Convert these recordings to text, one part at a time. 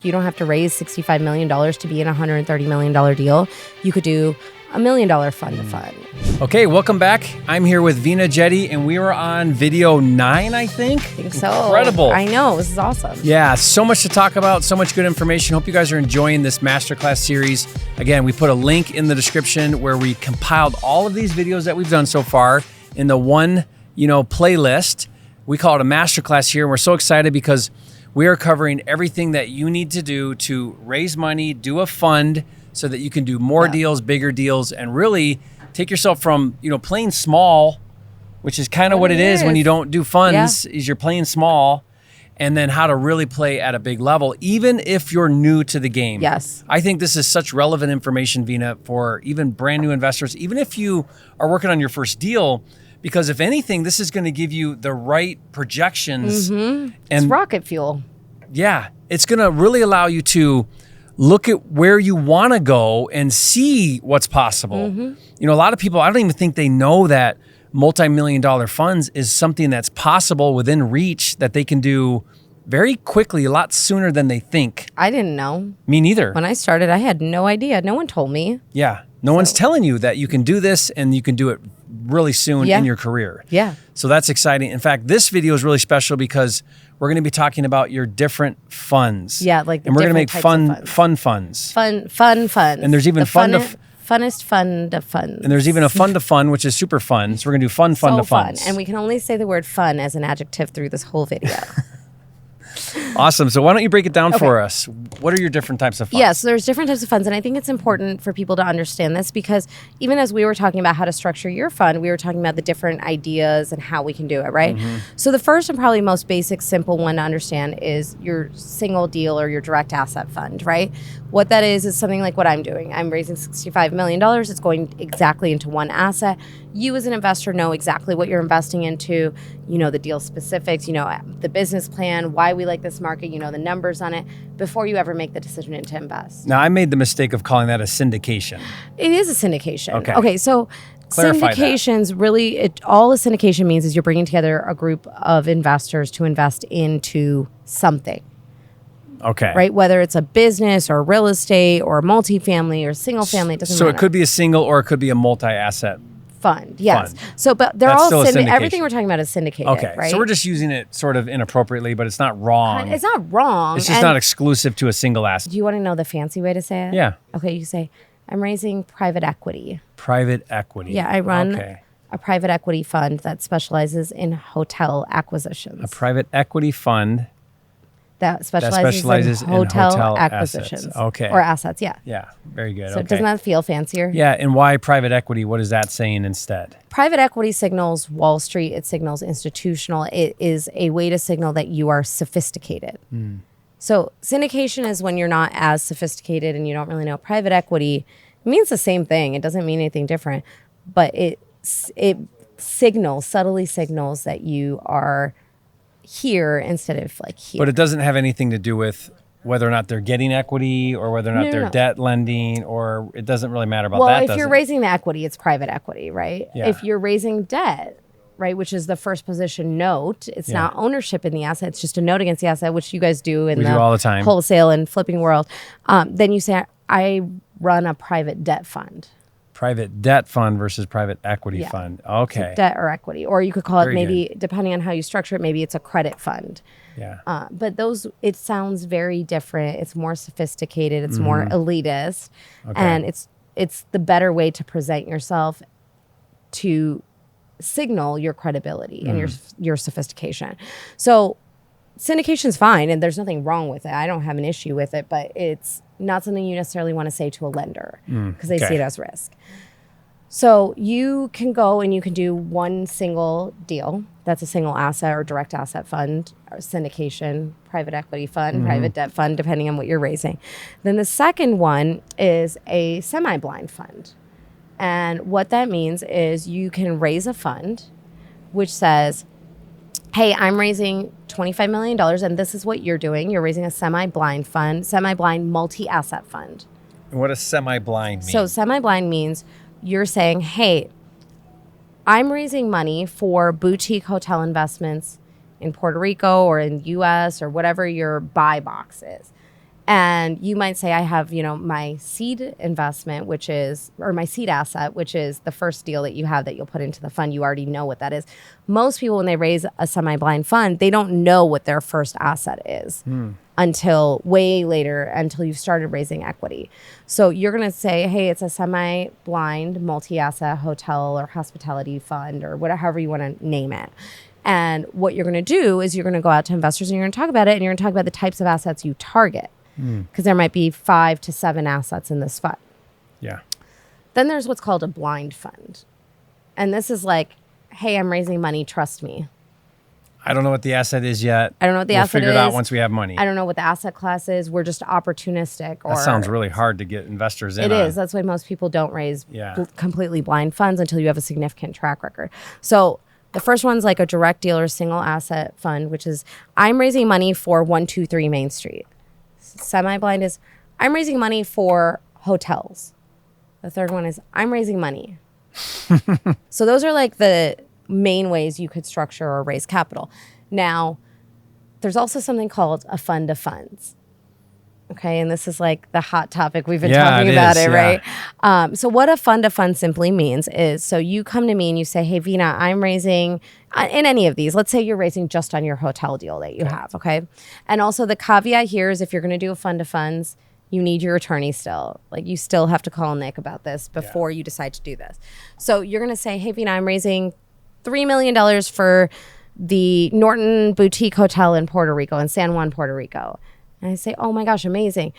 You don't have to raise $65 million to be in a $130 million deal. You could do $1 million fund to fund. Okay, welcome back. I'm here with Veena Jetty, and we were on video 9, I think. I think so. Incredible. I know. This is awesome. Yeah, so much to talk about, so much good information. Hope you guys are enjoying this Masterclass series. Again, we put a link in the description where we compiled all of these videos that we've done so far in the one, playlist. We call it a Masterclass here, and we're so excited because we are covering everything that you need to do to raise money, do a fund so that you can do more deals, bigger deals, and really take yourself from, playing small, which is kind of what it is when you don't do funds, is you're playing small, and then how to really play at a big level, even if you're new to the game. Yes. I think this is such relevant information, Veena, for even brand new investors, even if you are working on your first deal, because if anything, this is going to give you the right projections. Mm-hmm. It's rocket fuel. Yeah, it's going to really allow you to look at where you want to go and see what's possible. Mm-hmm. A lot of people, I don't even think they know that multi-million-dollar funds is something that's possible within reach that they can do very quickly, a lot sooner than they think. I didn't know. Me neither. When I started, I had no idea. No one told me. Yeah, no one's telling you that you can do this and you can do it really soon in your career. Yeah. So that's exciting. In fact, this video is really special because we're going to be talking about your different funds. Yeah, like and we're going to make fun funds. Fun funds. And there's even funnest fund of funds. And there's even a fun to fun, which is super fun. So we're going to do fun to funds. And we can only say the word fun as an adjective through this whole video. Awesome. So why don't you break it down for us? What are your different types of funds? Yeah, so there's different types of funds. And I think it's important for people to understand this because even as we were talking about how to structure your fund, we were talking about the different ideas and how we can do it, right? Mm-hmm. So the first and probably most basic, simple one to understand is your single deal or your direct asset fund, right? What that is something like what I'm doing. I'm raising $65 million. It's going exactly into one asset. You as an investor know exactly what you're investing into, the deal specifics, the business plan, why we like this market, the numbers on it, before you ever make the decision to invest. Now, I made the mistake of calling that a syndication. It is a syndication. Okay, so clarify syndications, really, all a syndication means is you're bringing together a group of investors to invest into something. Okay. Right? Whether it's a business or real estate or multifamily or single family, it doesn't matter. So it could be a single or it could be a multi-asset fund. Yes. So, but they're That's all still everything we're talking about is syndicated. Okay. Right? So we're just using it sort of inappropriately, but it's not wrong. It's not wrong. It's just not exclusive to a single asset. Do you want to know the fancy way to say it? Yeah. Okay. You say, I'm raising private equity. Private equity. Yeah. I run a private equity fund that specializes in hotel acquisitions. A private equity fund that specializes in hotel acquisitions. Assets. Okay. Or assets, yeah. Yeah, very good. So doesn't that feel fancier? Yeah, and why private equity? What is that saying instead? Private equity signals Wall Street. It signals institutional. It is a way to signal that you are sophisticated. So syndication is when you're not as sophisticated and you don't really know. Private equity means the same thing. It doesn't mean anything different. But it subtly signals that you are here instead of like here. But it doesn't have anything to do with whether or not they're getting equity or whether or not they're debt lending, or it doesn't really matter about that. Well, if you're raising the equity, it's private equity, right? Yeah. If you're raising debt, right, which is the first position note, it's not ownership in the asset, it's just a note against the asset, which you guys do in we do all the time. Wholesale and flipping world. Then you say, I run a private debt fund. Private debt fund versus private equity fund. Okay. So debt or equity. Or you could call it maybe, depending on how you structure it, maybe it's a credit fund. Yeah. But it sounds very different. It's more sophisticated. It's more elitist. Okay. And it's the better way to present yourself to signal your credibility and your sophistication. So syndication's fine and there's nothing wrong with it. I don't have an issue with it, but it's not something you necessarily want to say to a lender because they see it as risk. So you can go and you can do one single deal. That's a single asset or direct asset fund or syndication, private equity fund, private debt fund, depending on what you're raising. Then the second one is a semi-blind fund. And what that means is you can raise a fund which says, hey, I'm raising $25 million and this is what you're doing. You're raising a semi-blind fund, semi-blind multi-asset fund. And what does semi-blind mean? So semi-blind means you're saying, hey, I'm raising money for boutique hotel investments in Puerto Rico or in US or whatever your buy box is. And you might say, I have, my seed investment, or my seed asset, which is the first deal that you have that you'll put into the fund. You already know what that is. Most people, when they raise a semi-blind fund, they don't know what their first asset is until way later, until you've started raising equity. So you're going to say, hey, it's a semi-blind multi-asset hotel or hospitality fund or whatever you want to name it. And what you're going to do is you're going to go out to investors and you're going to talk about it, and you're going to talk about the types of assets you target. Because there might be 5 to 7 assets in this fund. Yeah. Then there's what's called a blind fund. And this is like, hey, I'm raising money, trust me. I don't know what the asset is yet. I don't know what the asset is. We'll figure it out once we have money. I don't know what the asset class is. We're just opportunistic. That sounds really hard to get investors in. It is. That's why most people don't raise completely blind funds until you have a significant track record. So the first one's like a direct deal or single asset fund, which is I'm raising money for 123 Main Street. Semi-blind is I'm raising money for hotels. The third one is I'm raising money. So those are like the main ways you could structure or raise capital. Now, there's also something called a fund of funds. Okay, and this is like the hot topic. We've been talking about it, right? So what a fund of funds simply means is, so you come to me and you say, hey, Veena, I'm raising, in any of these, let's say you're raising just on your hotel deal that you have, okay? And also the caveat here is if you're going to do a fund of funds, you need your attorney still. Like you still have to call Nick about this before you decide to do this. So you're going to say, hey, Veena, I'm raising $3 million for the Norton Boutique Hotel in Puerto Rico, in San Juan, Puerto Rico. And I say, oh my gosh, amazing.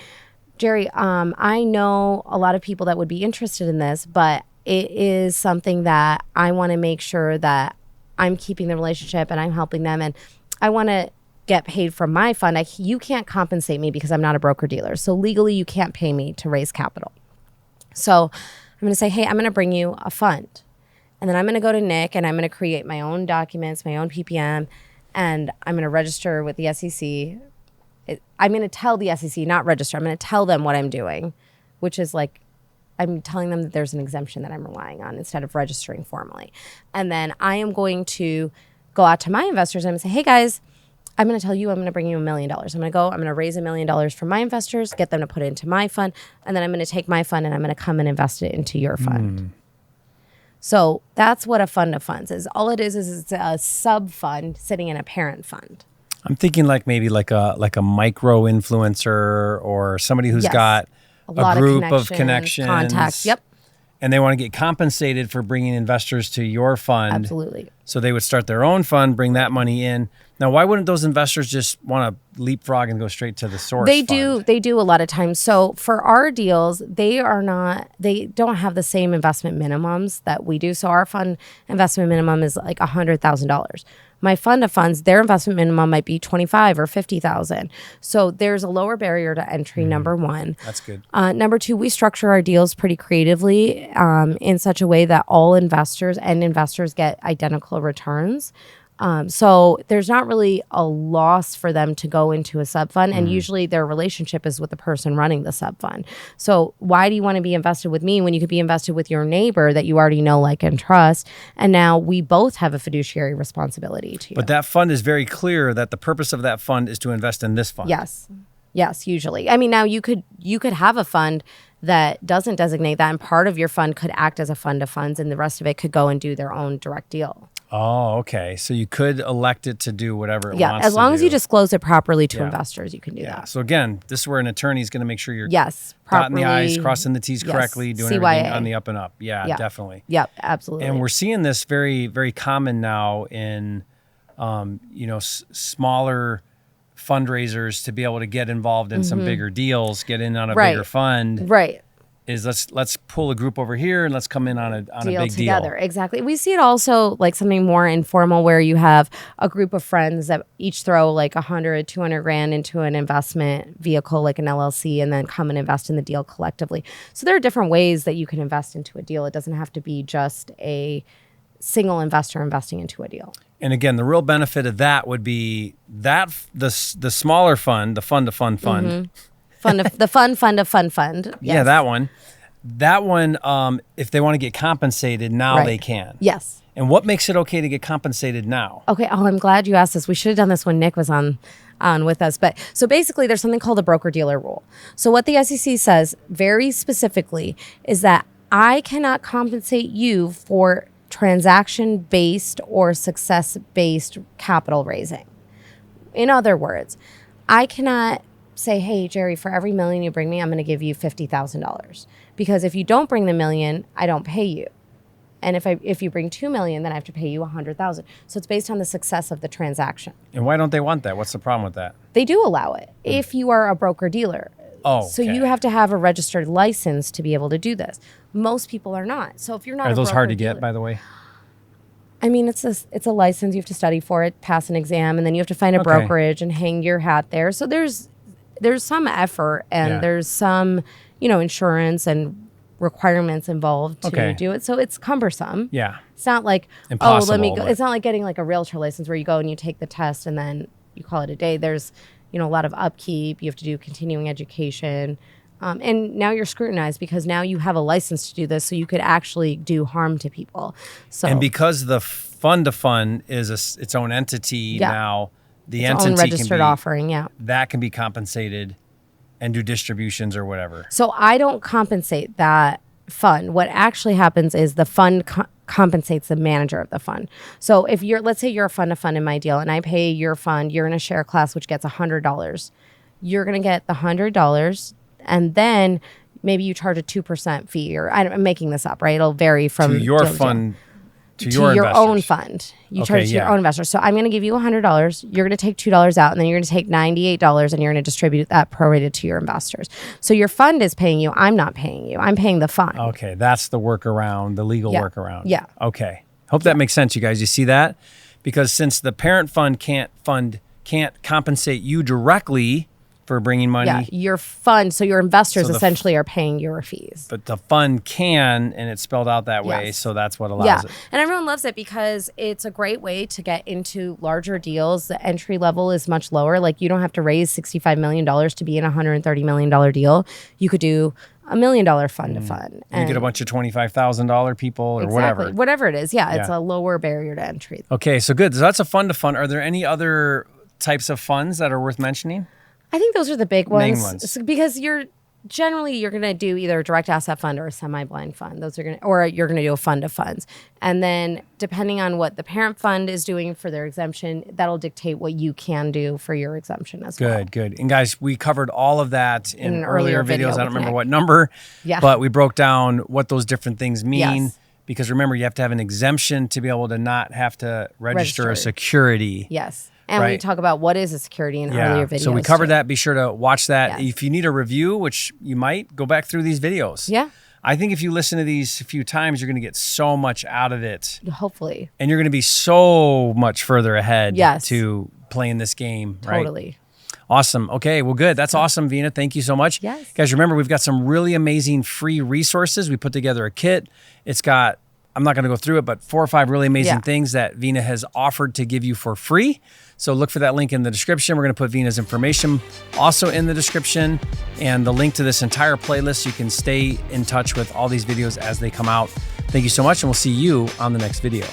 Jerry, I know a lot of people that would be interested in this, but it is something that I want to make sure that I'm keeping the relationship and I'm helping them. And I want to get paid from my fund. You can't compensate me because I'm not a broker dealer. So legally, you can't pay me to raise capital. So I'm going to say, hey, I'm going to bring you a fund. And then I'm going to go to Nick and I'm going to create my own documents, my own PPM, and I'm going to register with the SEC. I'm going to tell the SEC, not register. I'm going to tell them what I'm doing, which is like I'm telling them that there's an exemption that I'm relying on instead of registering formally. And then I am going to go out to my investors and I'm going to say, hey, guys, I'm going to tell you I'm going to bring you $1 million. I'm going to raise $1 million from my investors, get them to put it into my fund, and then I'm going to take my fund and I'm going to come and invest it into your fund. So that's what a fund of funds is. All it is it's a sub fund sitting in a parent fund. I'm thinking like maybe like a micro influencer or somebody who's got a group of connections, contacts. Yep. And they want to get compensated for bringing investors to your fund. Absolutely. So they would start their own fund, bring that money in. Now, why wouldn't those investors just want to leapfrog and go straight to the source? They do a lot of times. So for our deals, they don't have the same investment minimums that we do. So our fund investment minimum is like $100,000. My fund of funds, their investment minimum might be $25,000 or $50,000. So there's a lower barrier to entry, number one. That's good. Number two, we structure our deals pretty creatively in such a way that all investors get identical returns. So there's not really a loss for them to go into a sub fund. And usually their relationship is with the person running the sub fund. So why do you want to be invested with me when you could be invested with your neighbor that you already know, like, and trust? And now we both have a fiduciary responsibility to you. But that fund is very clear that the purpose of that fund is to invest in this fund. Yes. Yes, usually. I mean, now you could have a fund that doesn't designate that, and part of your fund could act as a fund of funds and the rest of it could go and do their own direct deal. Oh, okay. So you could elect it to do whatever it wants to do. Yeah, as long as you disclose it properly to investors, you can do that. So again, this is where an attorney is going to make sure you're properly dotting the I's, crossing the T's correctly, doing everything on the up and up. Yeah, definitely. Yep, absolutely. And we're seeing this very, very common now in, smaller fundraisers to be able to get involved in some bigger deals, get in on a bigger fund. Right. Is let's pull a group over here and let's come in on a big together. deal. Exactly. We see it also like something more informal where you have a group of friends that each throw like 100, 200 grand into an investment vehicle like an LLC and then come and invest in the deal collectively. So there are different ways that you can invest into a deal. It doesn't have to be just a single investor investing into a deal. And again, the real benefit of that would be that the smaller fund, the fund to fund fund. Fund of fund. Yes. Yeah, that one. That one, if they want to get compensated, now they can. Yes. And what makes it okay to get compensated now? Okay. Oh, I'm glad you asked this. We should have done this when Nick was on with us. But so basically, there's something called the broker-dealer rule. So what the SEC says very specifically is that I cannot compensate you for transaction-based or success-based capital raising. In other words, I cannot say, hey, Jerry, for every $1 million you bring me, I'm going to give you $50,000. Because if you don't bring the $1 million, I don't pay you. And if you bring $2 million, then I have to pay you $100,000. So it's based on the success of the transaction. And why don't they want that? What's the problem with that? They do allow it if you are a broker-dealer. Oh, So okay. you have to have a registered license to be able to do this. Most people are not. So if you're not Are a those hard to broker-dealer- get, by the way? I mean, it's a license. You have to study for it, pass an exam, and then you have to find a Okay. brokerage and hang your hat there. So there's some effort and Yeah. there's some, insurance and requirements involved to Okay. do it. So it's cumbersome. Yeah. It's not like, Impossible, let me go. but- It's not like getting like a realtor license where you go and you take the test and then you call it a day. There's, a lot of upkeep. You have to do continuing education. And now you're scrutinized because now you have a license to do this. So you could actually do harm to people. So And because the fund to fund is its own entity Yeah. now, the it's entity own registered can be, offering. Yeah. that can be compensated and do distributions or whatever. So I don't compensate that fund. What actually happens is the fund compensates the manager of the fund. So if let's say you're a fund to fund in my deal and I pay your fund, you're in a share class, which gets $100. You're going to get the $100 and then maybe you charge a 2% fee or I'm making this up, right? It'll vary from To your deal to deal. fund, to your your own investors. fund. You Okay, charge to your yeah. own investors. So I'm going to give you $100. You're going to take $2 out, and then you're going to take $98, and you're going to distribute that prorated to your investors. So your fund is paying you. I'm not paying you. I'm paying the fund. Okay, that's the workaround, the legal Yeah. workaround. Yeah. Okay. Hope that makes sense, you guys. You see that? Because since the parent fund can't compensate you directly for bringing money, Yeah, your fund. So your investors So the essentially are paying your fees. but the fund can, and it's spelled out that way, Yes. so that's what allows Yeah, it. and everyone loves it because it's a great way to get into larger deals. The entry level is much lower. Like you don't have to raise $65 million to be in a $130 million deal. You could do $1 million fund to fund. You get a bunch of $25,000 people or Exactly. Whatever it is. Yeah, it's Yeah. a lower barrier to entry. Okay, so good. So that's a fund to fund. Are there any other types of funds that are worth mentioning? I think those are the big Main ones. ones. Because you're going to do either a direct asset fund or a semi-blind fund. Or you're going to do a fund of funds. And then depending on what the parent fund is doing for their exemption, that'll dictate what you can do for your exemption as well. Good. And guys, we covered all of that in an earlier earlier video videos. I don't with remember Nick. what number, Yeah. but we broke down what those different things mean. Yes. Because remember, you have to have an exemption to be able to not have to register a Register. security. Yes. And we Right. talk about what is a security in earlier videos. So we covered too. that. Be sure to watch that. Yes. If you need a review, which you might, go back through these videos. Yeah. I think if you listen to these a few times, you're going to get so much out of it. Hopefully. And you're going to be so much further ahead Yes. to playing this game. Right? Totally. Awesome. Okay, well, good. That's awesome, Veena. Thank you so much. Yes. Guys, remember, we've got some really amazing free resources. We put together a kit. It's got, I'm not going to go through it, but 4 or 5 really amazing Yeah. things that Veena has offered to give you for free. So look for that link in the description. We're going to put Veena's information also in the description and the link to this entire playlist so you can stay in touch with all these videos as they come out. Thank you so much, and we'll see you on the next video.